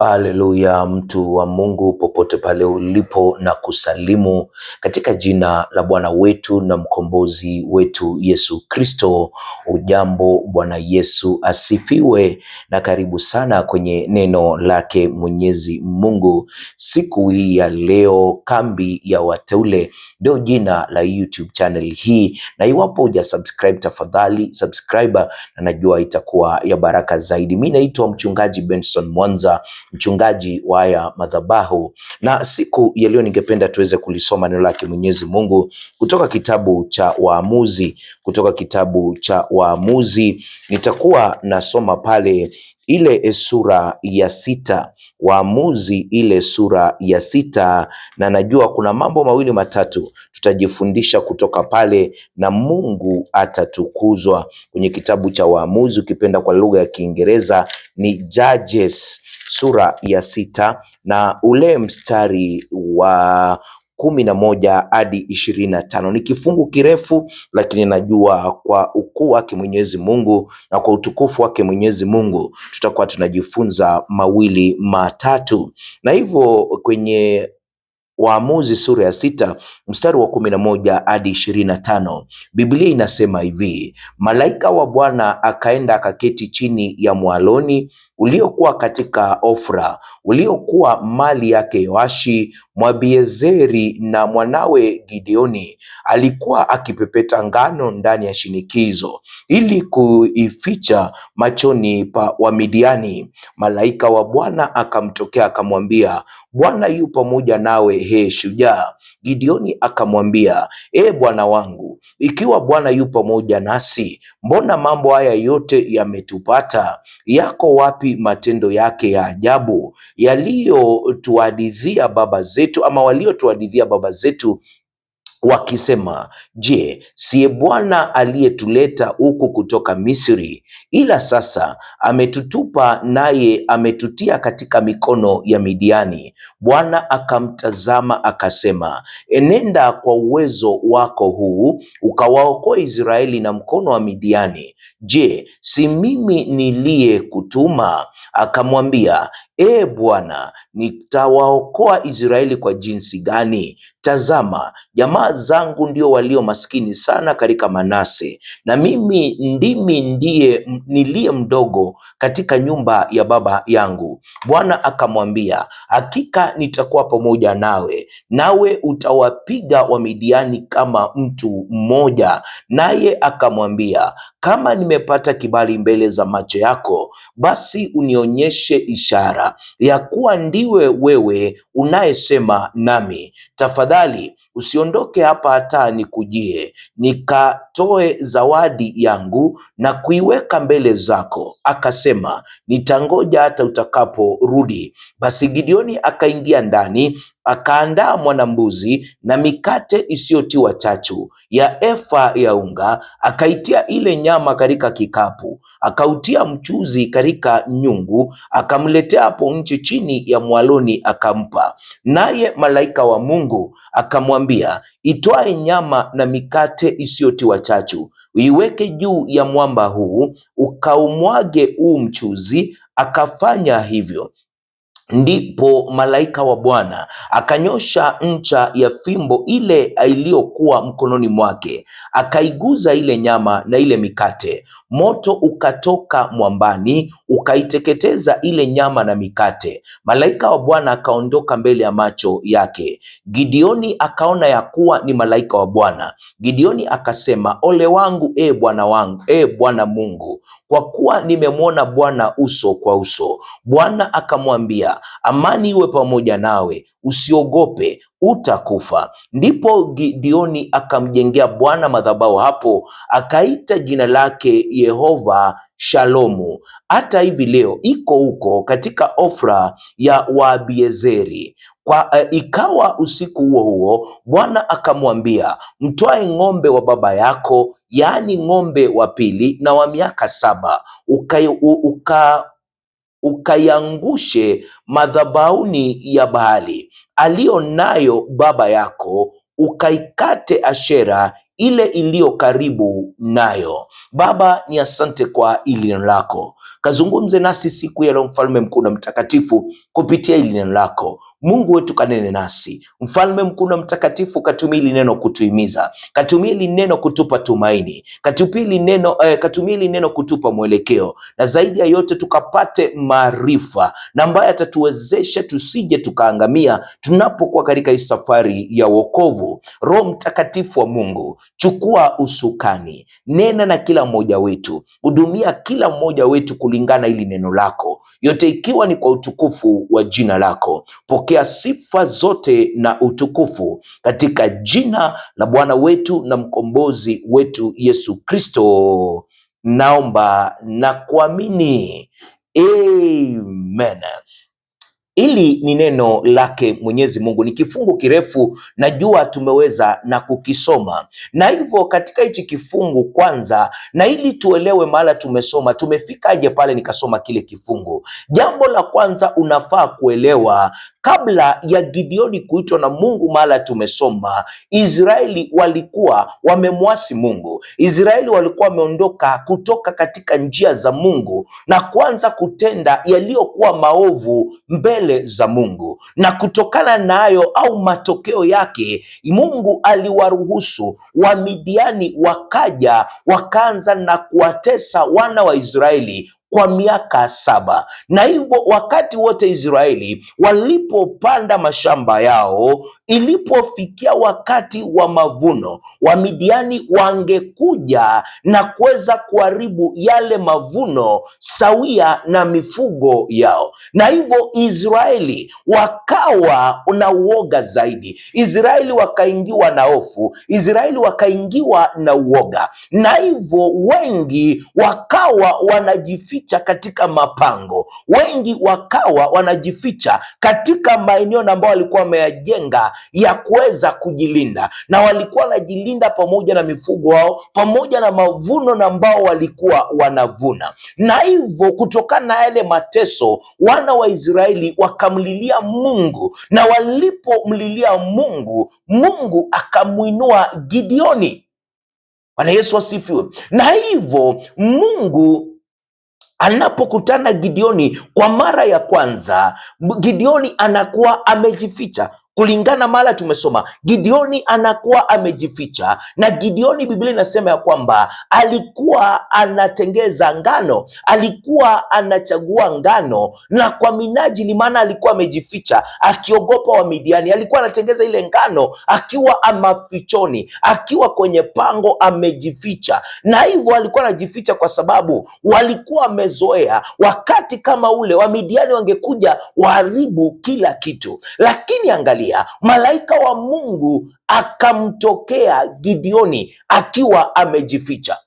Haleluya, mtu wa Mungu popote pale ulipo, na kusalimu katika jina la Bwana wetu na mkombozi wetu Yesu Kristo. Ujambo, Bwana Yesu asifiwe, na karibu sana kwenye neno lake Mwenyezi Mungu. Siku hii ya leo, kambi ya wateule ndio jina la YouTube channel hii, na iwapo huja subscribe, tafadhali subscribe, na najua itakuwa ya baraka zaidi. Mimi naitwa mchungaji Benson Mwanza, mchungaji wa haya madhabahu, na siku ya leo ningependa tuweze kulisoma neno lake Mwenyezi Mungu kutoka kitabu cha Waamuzi. Nitakuwa nasoma pale ile sura ya 6, Waamuzi ile sura ya 6, na najua kuna mambo mawili matatu tutajifundisha kutoka pale na Mungu atatukuzwa. Kwenye kitabu cha Waamuzi, ukipenda kwa lugha ya Kiingereza ni Judges, sura ya 6 na ule mstari wa 11 hadi 25. Ni kifungu kirefu, lakini najua kwa ukuu wake Mwenyezi Mungu na kwa utukufu wake Mwenyezi Mungu tutakuwa tunajifunza mawili matatu. Na hivyo kwenye Waamuzi sura ya 6 mstari wa 11 hadi 25, Biblia inasema hivi: malaika wa Bwana akaenda akaketi chini ya mwaloni uliokuwa katika Ofra, uliokuwa mali yake Yoashi Mwabiezeri, na mwanawe Gideoni alikuwa akipepeta ngano ndani ya shinikizo ili kuificha machoni pa Wamidiani. Malaika wa Bwana akamtokea akamwambia, Bwana yu pamoja nawe, he shujaa. Gideoni akamwambia, Bwana wangu, ikiwa Bwana yu pamoja nasi, mbona mambo haya yote yametupata? Yako wapi matendo yake ya ajabu waliotuhadithia baba zetu wakisema, je, siye Bwana aliyetuleta huku kutoka Misri? Ila sasa ametutupa, naye ametutia katika mikono ya Midiani. Bwana akamtazama akasema, enenda kwa uwezo wako huu ukawaokoa Israeli na mkono wa Midiani. Je, si mimi niliyekutuma? Akamwambia, Bwana, nitawaokoa Israeli kwa jinsi gani? Tazama, jamaa zangu ndio walio maskini sana katika Manase, na mimi ndimi niliye mdogo katika nyumba ya baba yangu. Bwana akamwambia, hakika nitakuwa pamoja nawe utawapiga Wamidiani kama mtu mmoja. Naye akamwambia, kama nimepata kibali mbele za macho yako, basi unionyeshe ishara ya kuwa ndiwe wewe unayesema nami. Tafadhali usiondoke hapa hata nikujie, nikatoe zawadi yangu na kuiweka mbele zako. Akasema, nitangoja hata utakaporudi. Basi Gideoni akaingia ndani, akaandaa mwana-mbuzi na mikate isiyotiwa chachu ya efa ya unga, akaitia ile nyama katika kikapu, akautia mchuzi katika nyungu, akamletea hapo nje chini ya mwaloni akampa. Naye malaika wa Mungu akamwambia, itwae nyama na mikate isiyotiwa chachu, uiweke juu ya mwamba huu, ukaumwage huu mchuzi. Akafanya hivyo. Ndipo malaika wa Bwana akanyosha ncha ya fimbo ile iliyokuwa mkononi mwake, akaiguza ile nyama na ile mikate. Moto ukatoka mwambani ukaiteketeza ile nyama na mikate. Malaika wa Bwana akaondoka mbele ya macho yake. Gideoni akaona ya kuwa ni malaika wa Bwana. Gideoni akasema, ole wangu, Bwana wangu, Bwana Mungu, kwa kuwa nimemwona Bwana uso kwa uso. Bwana akamwambia, amani iwe pamoja nawe, usiogope, utakufa. Ndipo Gideoni akamjengea Bwana madhabahu hapo, akaita jina lake Yehova Shalomu. Hata hivi leo iko huko katika Ofra ya Waabiezeri. Ikawa usiku huo huo Bwana akamwambia, mtwae ng'ombe wa baba yako, yaani ng'ombe wa pili na wa miaka 7, ukaiangushe madhabahuni ya Baali aliyo nayo baba yako, ukaikate Ashera ile iliyo karibu nayo. Baba, ni asante kwa hili neno lako Kazungumze nasi siku ya leo, mfalme mkuu na mtakatifu, kupitia hili neno lako. Mungu wetu, kanene nasi. Mfalme mkuu na mtakatifu, katumia hili neno kutuhimiza, katumia hili neno kutupa tumaini, katumia hili neno kutupa mwelekeo, na zaidi ya yote tukapate maarifa na ambaye atatuwezesha tusije tukaangamia tunapokuwa katika hii safari ya wokovu. Roho Mtakatifu wa Mungu, chukua usukani, nena na kila mmoja wetu, hudumia kila mmoja wetu kulingana hili neno lako, yote ikiwa ni kwa utukufu wa jina lako. Pokea sifa zote na utukufu katika jina la Bwana wetu na mkombozi wetu Yesu Kristo, naomba na kuamini. Amen. Hili ni neno lake Mwenyezi Mungu, ni kifungu kirefu, najua tumeweza na kukisoma, na hivyo katika hichi kifungu kwanza, na ili tuelewe mahala tumesoma, tumefikaje pale nikasoma kile kifungu. Jambo la kwanza unafaa kuelewa, kabla ya Gideoni kuitwa na Mungu mahala tumesoma, Israeli walikuwa wamemwasi Mungu. Israeli walikuwa wameondoka kutoka katika njia za Mungu na kuanza kutenda yaliyokuwa maovu mbele za Mungu, na kutokana nayo au matokeo yake, Mungu aliwaruhusu Wamidiani wakaja wakaanza na kuwatesa wana wa Israeli kwa miaka 7. Na hivyo wakati wote Israeli walipopanda mashamba yao, ilipofikia wakati wa mavuno, Wamidiani wangekuja na kuweza kuharibu yale mavuno sawia na mifugo yao, na hivyo Israeli wakawa na uoga zaidi. Israeli wakaingiwa na hofu, Israeli wakaingiwa na uoga, na hivyo wengi wakawa wanajificha katika mapango, wengi wakawa wanajificha katika maeneo ambayo walikuwa wameyajenga ya kuweza kujilinda, na walikuwa wanajilinda pamoja na mifugo wao, pamoja na mavuno ambao walikuwa wanavuna. Na hivyo kutokana na yale mateso, wana wa Israeli wakamlilia Mungu, na walipomlilia Mungu, Mungu akamuinua Gideoni. Bwana Yesu asifiwe. Na hivyo Mungu anapokutana Gideoni kwa mara ya kwanza, Gideoni anakuwa amejificha. Kulingana mara tumesoma, Gideoni anakuwa amejificha, na Gideoni Biblia inasema ya kwamba alikuwa anatengeza ngano, alikuwa anachagua ngano, na kwa minajili, maana alikuwa amejificha akiogopa Wamidiani, alikuwa anatengeza ile ngano akiwa amafichoni, akiwa kwenye pango amejificha. Na hivyo alikuwa anajificha kwa sababu walikuwa wamezoea wakati kama ule Wamidiani wangekuja waharibu kila kitu. Lakini angalia, malaika wa Mungu akamtokea Gideoni akiwa amejificha.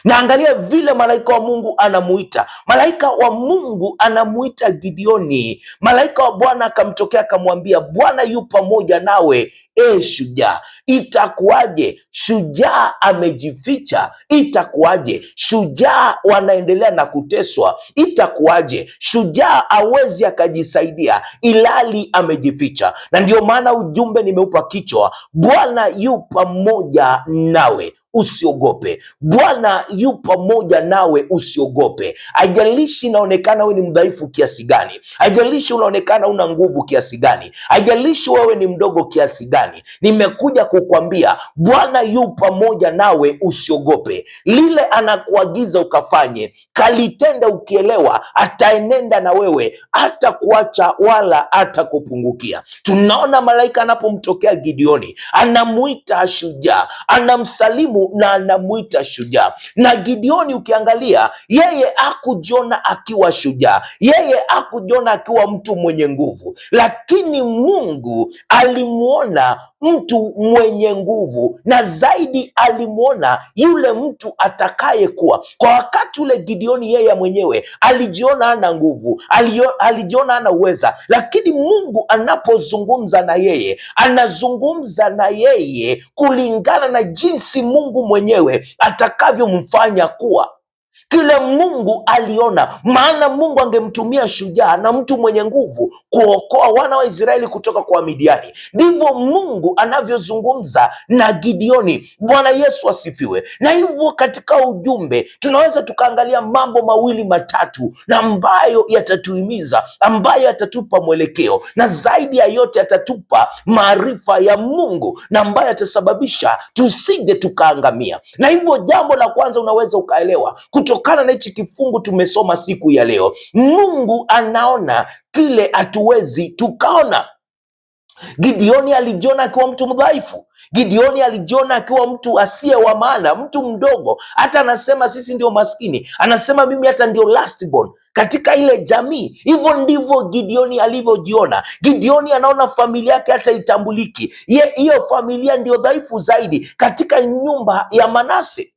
Na angalia vile malaika wa Mungu anamuita. Malaika wa Mungu anamuita Gideoni. Malaika wa Bwana akamtokea akamwambia, Bwana yu pamoja nawe, shujaa. Itakuwaje? Shujaa amejificha. Itakuwaje? Shujaa wanaendelea na kuteswa. Itakuwaje? Shujaa hawezi akajisaidia ilali amejificha. Na ndio maana ujumbe nimeupa kichwa, Bwana yu pamoja nawe, usiogope. Bwana yu pamoja nawe, usiogope. Haijalishi inaonekana wewe ni mdhaifu kiasi gani, haijalishi unaonekana una nguvu kiasi gani, haijalishi wewe ni mdogo kiasi gani, nimekuja kukwambia Bwana yu pamoja nawe, usiogope. Lile anakuagiza ukafanye, kalitende ukielewa, ataenenda na wewe, hata kuacha wala hata kupungukia. Tunaona malaika anapomtokea Gideoni, anamuita shujaa, anamsalimu na anamuita shujaa. Na Gideoni ukiangalia, yeye hakujiona akiwa shujaa, yeye hakujiona akiwa mtu mwenye nguvu, lakini Mungu alimuona mtu mwenye nguvu, na zaidi alimuona yule mtu atakayekuwa. Kwa wakati ule Gideoni yeye mwenyewe alijiona hana nguvu, alijiona hana uweza, lakini Mungu anapozungumza na yeye, anazungumza na yeye kulingana na jinsi Mungu mwenyewe atakavyomfanya kuwa. kile Mungu aliona, maana Mungu angemtumia shujaa na mtu mwenye nguvu kuokoa wana wa Israeli kutoka kwa Midiani. Ndivyo Mungu anavyozungumza na Gideoni. Bwana Yesu asifiwe. Na hivyo katika ujumbe tunaweza tukaangalia mambo mawili matatu na ambayo yatatuhimiza, ambayo yatatupa mwelekeo, na zaidi ya yote yatatupa maarifa ya Mungu, na ambayo yatasababisha tusije tukaangamia. Na hivyo jambo la kwanza unaweza ukaelewa kutokana na hichi kifungu tumesoma siku ya leo, Mungu anaona kile hatuwezi tukaona. Gideoni alijiona akiwa mtu mdhaifu. Gideoni alijiona akiwa mtu asiye wa maana, mtu mdogo. Hata anasema sisi ndio maskini, anasema mimi hata ndio last born katika ile jamii. Hivyo ndivyo Gideoni alivyojiona. Gideoni anaona familia yake hata itambuliki, hiyo familia ndio dhaifu zaidi katika nyumba ya Manase.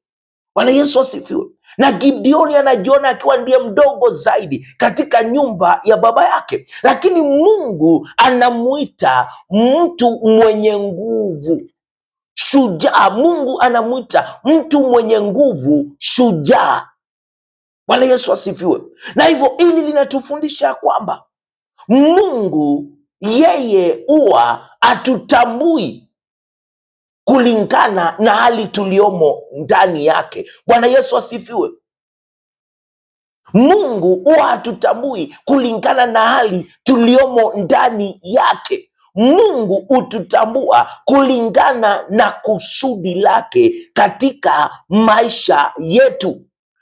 Bwana Yesu asifiwe. Na Gideoni anajiona akiwa ndiye mdogo zaidi katika nyumba ya baba yake, lakini Mungu anamuita mtu mwenye nguvu, shujaa. Mungu anamuita mtu mwenye nguvu, shujaa. Bwana Yesu asifiwe. Na hivyo hili linatufundisha kwamba Mungu yeye huwa atutambui kulingana na hali tuliomo ndani yake. Bwana Yesu asifiwe. Mungu huwa hatutambui kulingana na hali tuliomo ndani yake. Mungu hututambua kulingana na kusudi lake katika maisha yetu.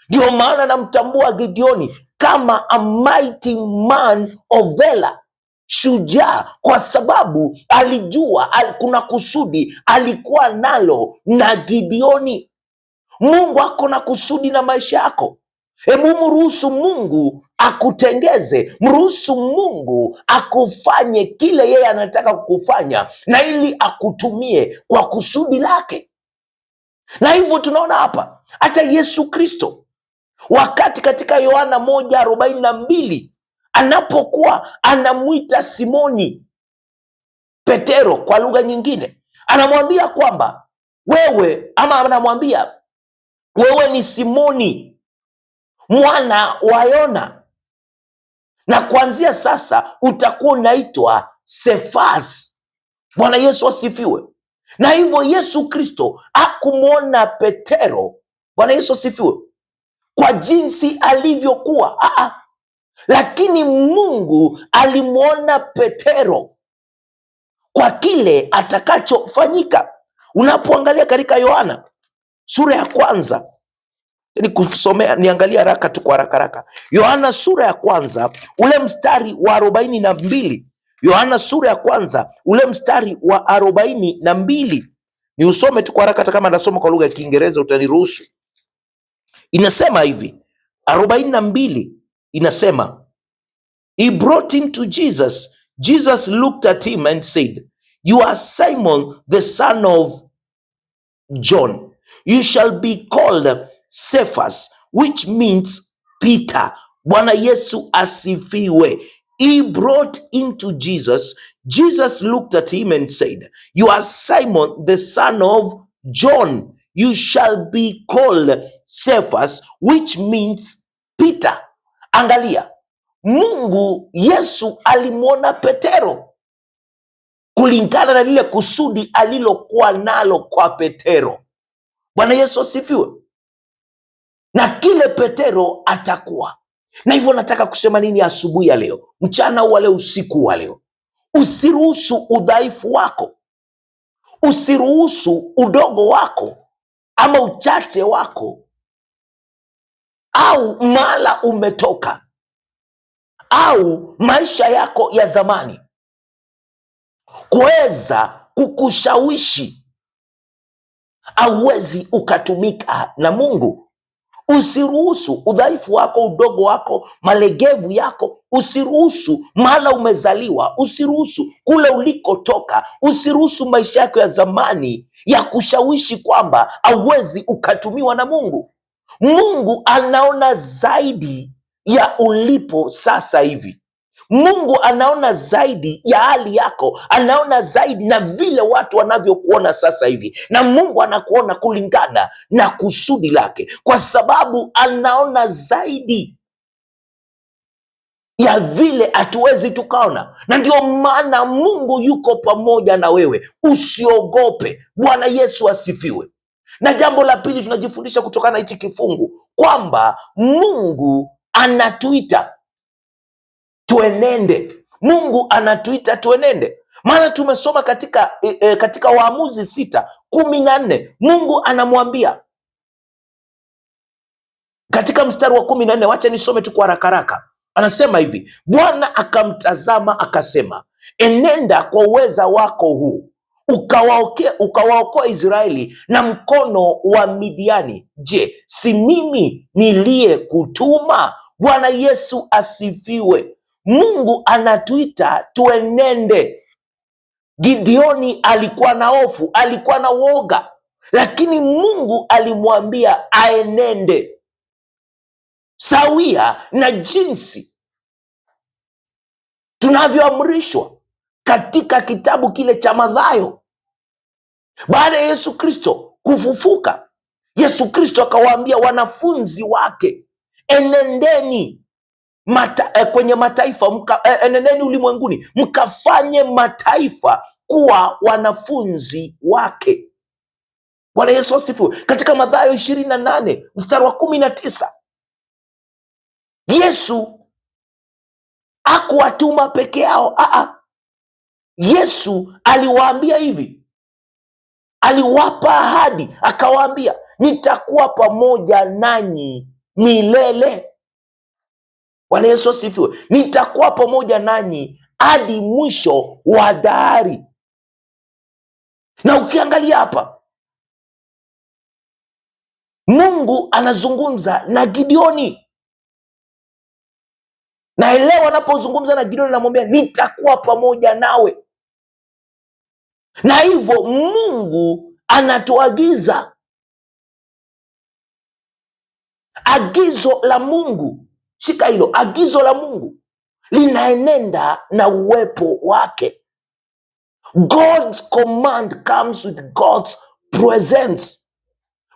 Ndio maana namtambua Gideoni kama a mighty man of valor, shujaa, kwa sababu alijua kuna kusudi alikuwa nalo na Gideoni. Mungu ako na kusudi na maisha yako. Hebu mruhusu Mungu akutengeze, mruhusu Mungu akufanye kile yeye anataka kukufanya, na ili akutumie kwa kusudi lake. Na hivyo tunaona hapa hata Yesu Kristo, wakati katika Yohana 1:42 anapokuwa anamwita Simoni Petero, kwa lugha nyingine anamwambia kwamba wewe, ama anamwambia wewe ni Simoni mwana wa Yona, na kuanzia sasa utakuwa unaitwa Sefas. Bwana Yesu asifiwe. Na hivyo Yesu Kristo hakumwona Petero, Bwana Yesu asifiwe, kwa jinsi alivyokuwa, lakini Mungu alimwona Petero kwa kile atakachofanyika. Unapoangalia katika Yohana sura ya kwanza, kusomea niangalia haraka tu kwa haraka. Yohana sura ya kwanza ule mstari wa 42. Yohana sura ya kwanza ule mstari wa 42. Ni usome tu kwa haraka, hata kama nasoma kwa lugha ya Kiingereza utaniruhusu. Inasema hivi, 42 inasema, he brought him to Jesus. Jesus looked at him and said, you are Simon the son of John. You shall be called Cephas, which means Peter. Bwana Yesu asifiwe. He brought into Jesus. Jesus looked at him and said, you are Simon the son of John. You shall be called Cephas, which means Peter. Angalia, Mungu Yesu alimwona Petero kulingana na lile kusudi alilokuwa nalo kwa Petero. Bwana Yesu asifiwe. Na kile Petero atakuwa na hivyo. Nataka kusema nini asubuhi ya leo, mchana wa leo, usiku wa leo? Usiruhusu udhaifu wako, usiruhusu udogo wako ama uchache wako au mala umetoka au maisha yako ya zamani kuweza kukushawishi auwezi ukatumika na Mungu. Usiruhusu udhaifu wako, udogo wako, malegevu yako, usiruhusu mahala umezaliwa, usiruhusu kule ulikotoka, usiruhusu maisha yako ya zamani ya kushawishi kwamba hauwezi ukatumiwa na Mungu. Mungu anaona zaidi ya ulipo sasa hivi. Mungu anaona zaidi ya hali yako, anaona zaidi na vile watu wanavyokuona sasa hivi, na Mungu anakuona kulingana na kusudi lake, kwa sababu anaona zaidi ya vile hatuwezi tukaona. Na ndio maana Mungu yuko pamoja na wewe, usiogope. Bwana Yesu asifiwe. Na jambo la pili tunajifundisha kutokana na hichi kifungu kwamba Mungu anatuita tuenende. Mungu anatuita tuenende, maana tumesoma katika Waamuzi 6:14 Mungu anamwambia katika mstari wa 14. Wacha nisome tu kwa haraka haraka. Anasema hivi, Bwana akamtazama akasema, enenda kwa uweza wako huu ukawaokoa Israeli na mkono wa Midiani. Je, si mimi niliyekutuma? Bwana Yesu asifiwe. Mungu anatuita tuenende. Gideoni alikuwa na hofu, alikuwa na woga, lakini Mungu alimwambia aenende, sawia na jinsi tunavyoamrishwa katika kitabu kile cha Mathayo. Baada ya Yesu Kristo kufufuka, Yesu Kristo akawaambia wanafunzi wake, enendeni kwenye mataifa enendeni ulimwenguni mkafanye mataifa kuwa wanafunzi wake. Bwana Yesu asifiwe. Katika Mathayo 28 mstari wa 19, Yesu hakuwatuma peke yao. Yesu aliwaambia hivi, aliwapa ahadi, akawaambia nitakuwa pamoja nanyi milele. Bwana Yesu asifiwe. Nitakuwa pamoja nanyi hadi mwisho wa dahari. Na ukiangalia hapa, Mungu anazungumza na Gideoni. Naelewa anapozungumza na Gideoni anamwambia nitakuwa pamoja nawe. Na hivyo Mungu anatuagiza. Agizo la Mungu, shika hilo, agizo la Mungu linaenenda na uwepo wake. God's command comes with God's presence.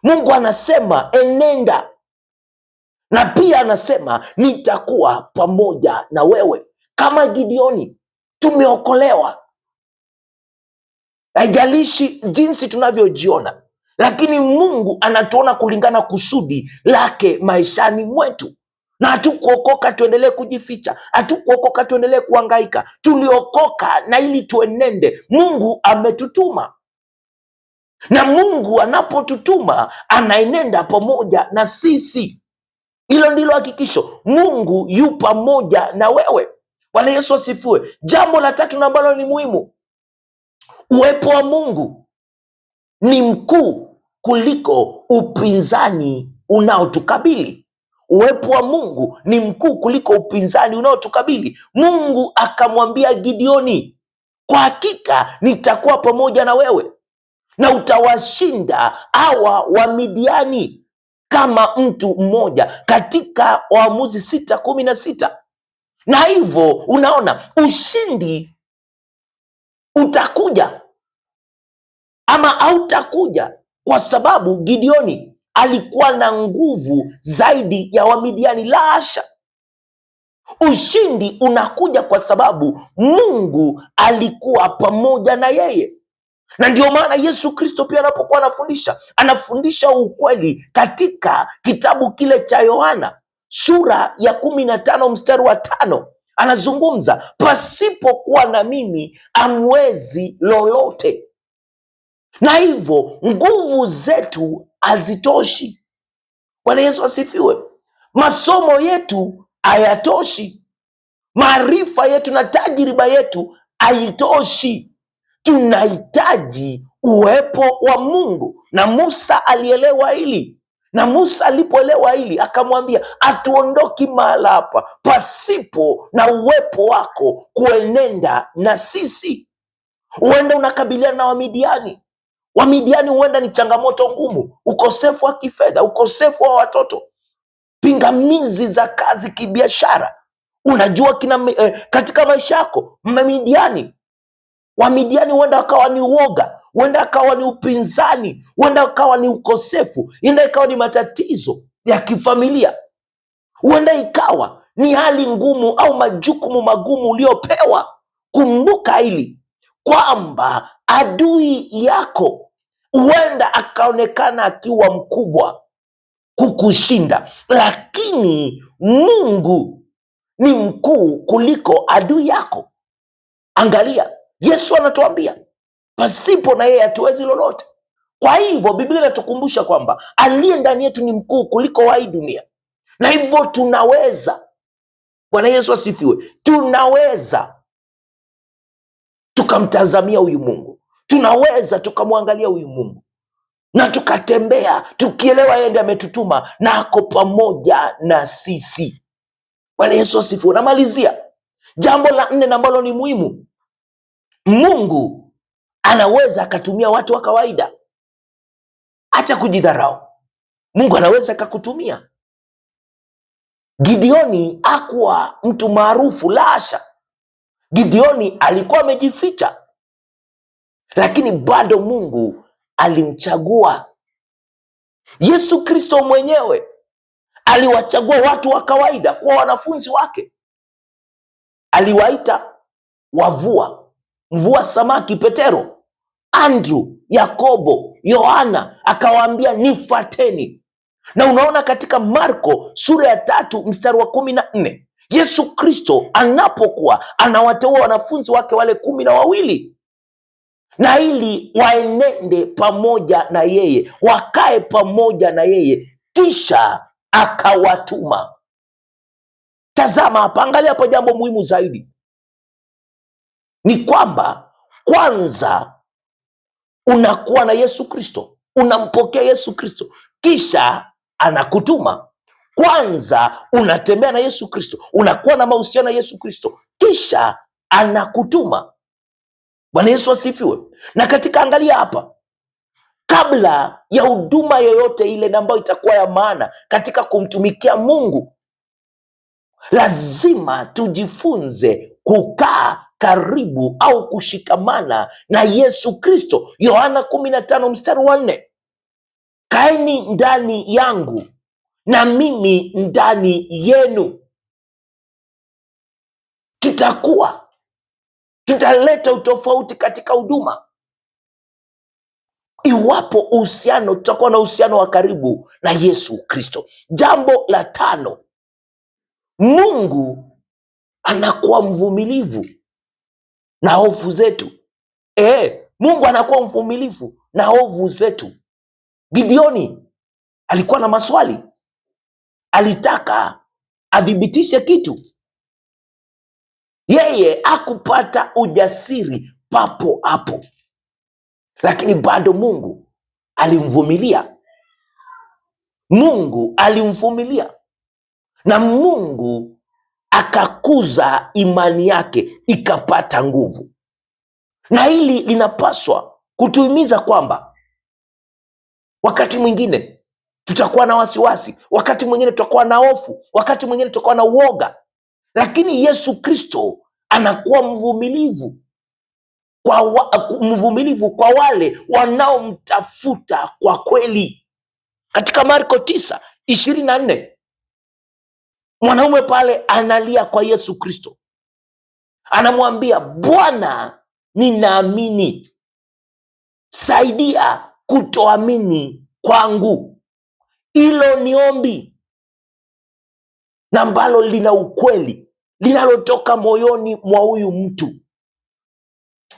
Mungu anasema enenda, na pia anasema nitakuwa pamoja na wewe. Kama Gideoni, tumeokolewa. Haijalishi jinsi tunavyojiona, lakini Mungu anatuona kulingana kusudi lake maishani mwetu. Na hatukuokoka tuendelee kujificha, hatukuokoka tuendelee kuhangaika. Tuliokoka na ili tuenende. Mungu ametutuma, na Mungu anapotutuma anaenenda pamoja na sisi. Hilo ndilo hakikisho, Mungu yu pamoja na wewe. Bwana Yesu asifiwe. Jambo la tatu ambalo ni muhimu, uwepo wa Mungu ni mkuu kuliko upinzani unaotukabili. Uwepo wa Mungu ni mkuu kuliko upinzani unaotukabili. Mungu akamwambia Gideoni, kwa hakika nitakuwa pamoja na wewe na utawashinda hawa wa Midiani kama mtu mmoja, katika Waamuzi 6:16. Na hivyo unaona ushindi utakuja ama hautakuja, kwa sababu Gideoni alikuwa na nguvu zaidi ya Wamidiani. La hasha, ushindi unakuja kwa sababu Mungu alikuwa pamoja na yeye. Na ndio maana Yesu Kristo pia anapokuwa anafundisha ukweli katika kitabu kile cha Yohana sura ya 15 mstari wa 5, anazungumza, pasipokuwa na mimi hamwezi lolote. Na hivyo nguvu zetu hazitoshi. Bwana Yesu asifiwe. Masomo yetu hayatoshi, maarifa yetu na tajriba yetu haitoshi. Tunahitaji uwepo wa Mungu, na Musa alielewa hili. Na Musa alipoelewa hili akamwambia, hatuondoki mahala hapa pasipo na uwepo wako kuenenda na sisi. Huenda unakabiliana na Wamidiani. Wamidiani huenda ni changamoto ngumu, ukosefu wa kifedha, ukosefu wa watoto, pingamizi za kazi, kibiashara. Unajua katika maisha yako Wamidiani huenda wakawa ni uoga, huenda akawa ni upinzani, huenda akawa ni ukosefu, huenda ikawa ni matatizo ya kifamilia, huenda ikawa ni hali ngumu au majukumu magumu uliopewa. Kumbuka hili kwamba adui yako huenda akaonekana akiwa mkubwa kukushinda, lakini Mungu ni mkuu kuliko adui yako. Angalia, Yesu anatuambia pasipo na yeye hatuwezi lolote. Kwa hivyo Biblia inatukumbusha kwamba aliye ndani yetu ni mkuu kuliko wa hii dunia, na hivyo tunaweza, Bwana Yesu asifiwe, tunaweza tukamtazamia huyu Mungu, tunaweza tukamwangalia huyu Mungu na tukatembea tukielewa yeye ndiye ametutuma na ako pamoja na sisi. Bwana Yesu asifiwe. Namalizia jambo la 4 ambalo ni muhimu. Mungu anaweza akatumia watu wa kawaida. Acha kujidharau. Mungu anaweza akakutumia. Gideoni hakuwa mtu maarufu, la hasha. Gideoni alikuwa amejificha, lakini bado Mungu alimchagua. Yesu Kristo mwenyewe aliwachagua watu wa kawaida kuwa wanafunzi wake. Aliwaita mvua samaki Petero, Andrew, Yakobo, Yohana, akawaambia nifuateni. Na unaona katika Marko sura ya 3 mstari wa 14, Yesu Kristo anapokuwa anawateua wanafunzi wake wale 12 na ili waenende pamoja na yeye, wakae pamoja na yeye, kisha akawatuma. Tazama hapa, angalia hapo, jambo muhimu zaidi ni kwamba kwanza unakuwa na Yesu Kristo, unampokea Yesu Kristo, kisha anakutuma. Kwanza unatembea na Yesu Kristo, unakuwa na mahusiano na Yesu Kristo, kisha anakutuma. Bwana Yesu asifiwe. Na katika angalia hapa, kabla ya huduma yoyote ile ambayo itakuwa ya maana katika kumtumikia Mungu, lazima tujifunze kukaa karibu au kushikamana na Yesu Kristo. Yohana 15 mstari wa 4, kaeni ndani yangu na mimi ndani yenu. Tutaleta utofauti katika huduma iwapo tutakuwa na uhusiano wa karibu na Yesu Kristo. Jambo la 5, Mungu anakuwa mvumilivu na hofu zetu. Mungu anakuwa mvumilivu na hofu zetu. Gideoni alikuwa na maswali, alitaka athibitishe kitu. Yeye hakupata ujasiri papo hapo, lakini bado Mungu alimvumilia. Mungu alimvumilia na Mungu akakuza imani yake ikapata nguvu. Na hili linapaswa kutuhimiza kwamba wakati mwingine tutakuwa na wasiwasi, wakati mwingine tutakuwa na hofu, wakati mwingine tutakuwa na uoga, lakini Yesu Kristo anakuwa mvumilivu kwa wale wanaomtafuta kwa kweli. Katika Marko 9:24, mwanaume pale analia kwa Yesu Kristo, anamwambia, Bwana, ninaamini, saidia kutoamini kwangu. Hilo ni ombi na ambalo lina ukweli, linalotoka moyoni mwa huyu mtu.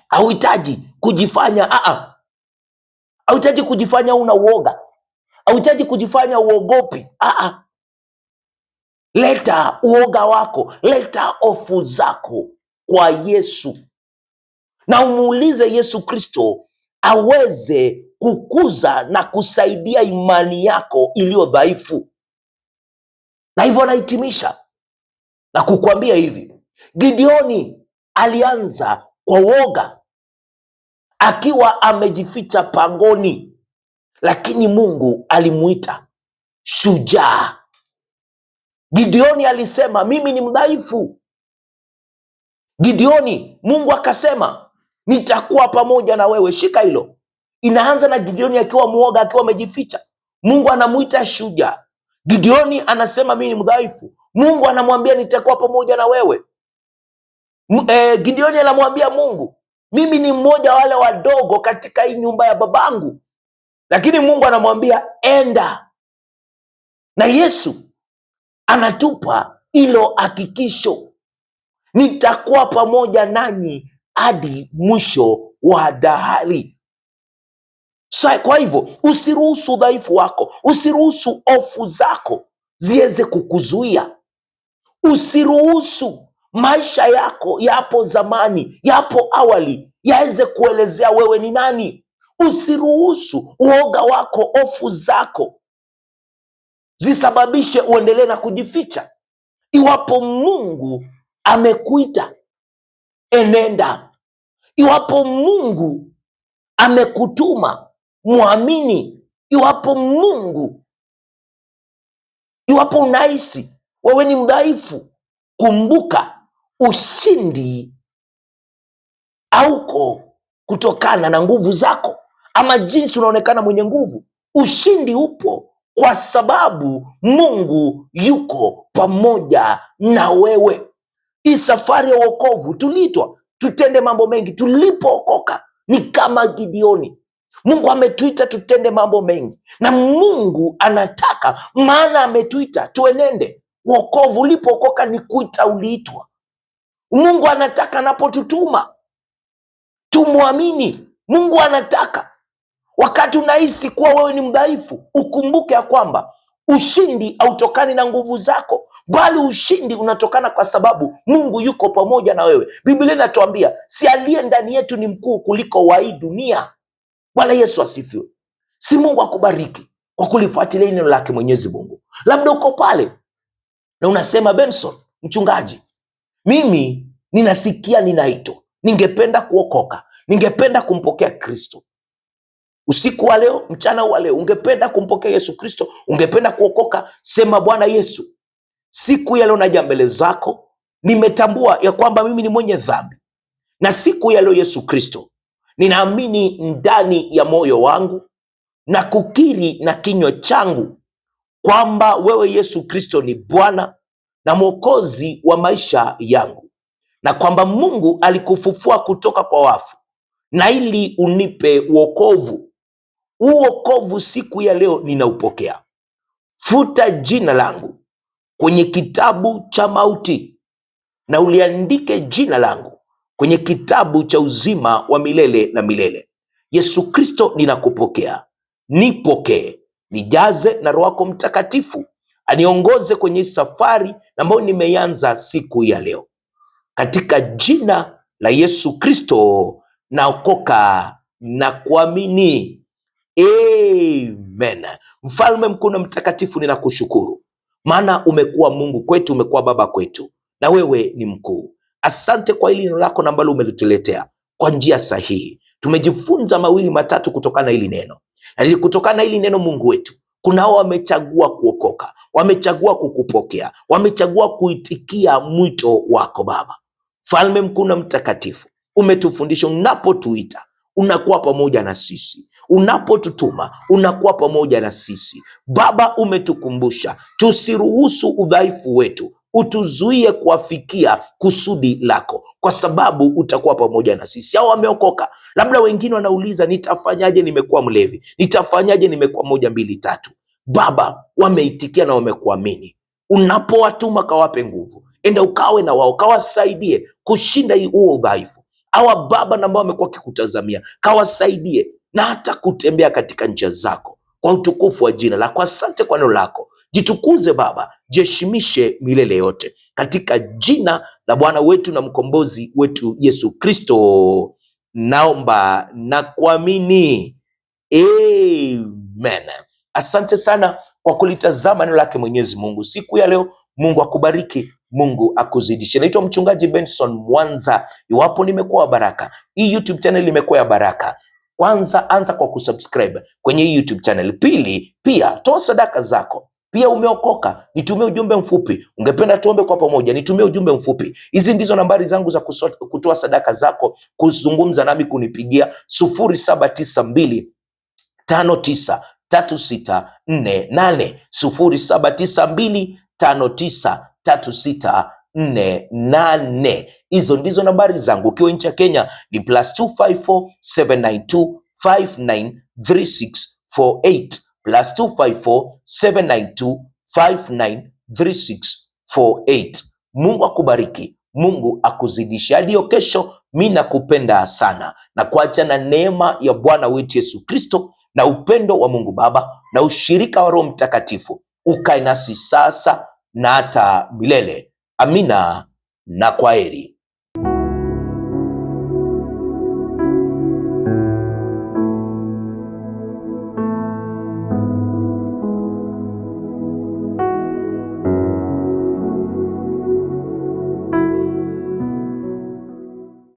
Hauhitaji kujifanya hauhitaji kujifanya una uoga, hauhitaji kujifanya uogopi. Leta uoga wako, leta hofu zako kwa Yesu na umuulize Yesu Kristo aweze kukuza na kusaidia imani yako iliyo dhaifu. Na hivyo anahitimisha na kukuambia hivi, Gideoni alianza kwa uoga akiwa amejificha pangoni, lakini Mungu alimuita shujaa. Gideoni alisema mimi ni mdhaifu. Gideoni, Mungu akasema nitakuwa pamoja na wewe. Shika hilo. Inaanza na Gideoni akiwa muoga, akiwa amejificha. Mungu anamuita shujaa. Gideoni anasema mimi ni mdhaifu. Mungu anamwambia nitakuwa pamoja na wewe. Gideoni anamwambia Mungu, mimi ni mmoja wale wadogo katika hii nyumba ya babangu, lakini Mungu anamwambia enda. Na Yesu anatupa hilo hakikisho, nitakuwa pamoja nanyi hadi mwisho wa dahari. Kwa hivyo usiruhusu udhaifu wako, usiruhusu hofu zako ziweze kukuzuia. Usiruhusu maisha yako yapo zamani, yapo awali, yaweze kuelezea wewe ni nani. Usiruhusu uoga wako, hofu zako zisababishe uendelee na kujificha. Iwapo Mungu amekuita, enenda. Iwapo Mungu amekutuma, muamini. Iwapo unahisi wewe ni mdhaifu, kumbuka ushindi hauko kutokana na nguvu zako ama jinsi unaonekana mwenye nguvu. Ushindi upo kwa sababu Mungu yuko pamoja na wewe. Hii safari ya wokovu tuliitwa tutende mambo mengi. Tulipookoka ni kama Gideoni. Mungu ametuita tutende mambo mengi, na Mungu anataka, maana ametuita tuenende. Wokovu ulipookoka ni kuita, uliitwa. Mungu anataka anapotutuma tumwamini. Mungu anataka wakati unahisi kuwa wewe ni mdhaifu, ukumbuke ya kwamba ushindi hautokani na nguvu zako, bali ushindi unatokana kwa sababu Mungu yuko pamoja na wewe. Biblia inatuambia si aliye ndani yetu ni mkuu kuliko wa hii dunia. Bwana Yesu asifiwe. Si Mungu akubariki kwa kulifuatilia neno lake Mwenyezi Mungu. Labda uko pale na unasema, Benson mchungaji, mimi ninasikia ninaitwa, ningependa kuokoka, ningependa kumpokea Kristo. Usiku wa leo, mchana wa leo, ungependa kumpokea Yesu Kristo, ungependa kuokoka, sema, Bwana Yesu, siku ya leo naja mbele zako, nimetambua ya kwamba mimi ni mwenye dhambi, na siku ya leo Yesu Kristo, ninaamini ndani ya moyo wangu na kukiri na kinywa changu kwamba wewe Yesu Kristo ni Bwana na Mwokozi wa maisha yangu, na kwamba Mungu alikufufua kutoka kwa wafu na ili unipe wokovu. Wokovu siku ya leo ninaupokea. Futa jina langu kwenye kitabu cha mauti na uliandike jina langu kwenye kitabu cha uzima wa milele na milele. Yesu Kristo, ninakupokea. Nipokee, nijaze na Roho yako Mtakatifu, aniongoze kwenye safari ambayo nimeanza siku ya leo. Katika jina la Yesu Kristo naokoka na kuamini. Amen. Mfalme mkuu na mtakatifu, ninakushukuru maana umekuwa Mungu kwetu, umekuwa Baba kwetu, na wewe ni mkuu. Asante kwa hili neno lako ambalo umetuletea kwa njia sahihi. Tumejifunza mawili matatu kutokana na hili neno, na kutokana na hili neno, Mungu wetu, kunao wamechagua kuokoka, wamechagua kukupokea, wamechagua kuitikia mwito wako Baba. Mfalme mkuu na mtakatifu, umetufundisha unapotuita unakuwa pamoja na sisi, unapotutuma unakuwa pamoja na sisi. Baba, umetukumbusha tusiruhusu udhaifu wetu utuzuie kuafikia kusudi lako, kwa sababu utakuwa pamoja na sisi. Hao wameokoka, labda wengine wanauliza, nitafanyaje? Nimekuwa mlevi, nitafanyaje? Nimekuwa 1 2 3. Baba, wameitikia na wamekuamini. Unapowatuma kawape nguvu, enda ukawe na wao, kawasaidie kushinda huo udhaifu. Hawa Baba na ambao wamekuwa kikutazamia, kawasaidie na hata kutembea katika njia zako kwa utukufu wa jina lako. Asante kwa neno lako. Jitukuze Baba, jiheshimishe milele yote, katika jina la Bwana wetu na mkombozi wetu Yesu Kristo naomba na kuamini. Amen. Asante sana kwa kulitazama neno lake Mwenyezi Mungu siku ya leo. Mungu akubariki, Mungu akuzidishe. Naitwa mchungaji Benson Mwanza. Iwapo nimekuwa baraka, hii YouTube channel imekuwa ya baraka, kwanza anza kwa kusubscribe kwenye hii YouTube channel. Pili, pia toa sadaka zako Pia umeokoka, nitumie ujumbe mfupi. Ungependa tuombe kwa pamoja, nitumie ujumbe mfupi. Hizi ndizo nambari zangu za kutoa sadaka zako, kuzungumza nami, kunipigia 0792 593648 0792593648. Hizo ndizo nambari zangu. Ukiwa nchi ya Kenya ni +254 792 593648, +254 792 593648. Mungu akubariki, Mungu akuzidisha. Hadi hiyo kesho, mimi nakupenda sana, na kuacha na neema ya Bwana wetu Yesu Kristo na upendo wa Mungu Baba na ushirika wa Roho Mtakatifu ukae nasi sasa na hata milele. Amina na kwaheri.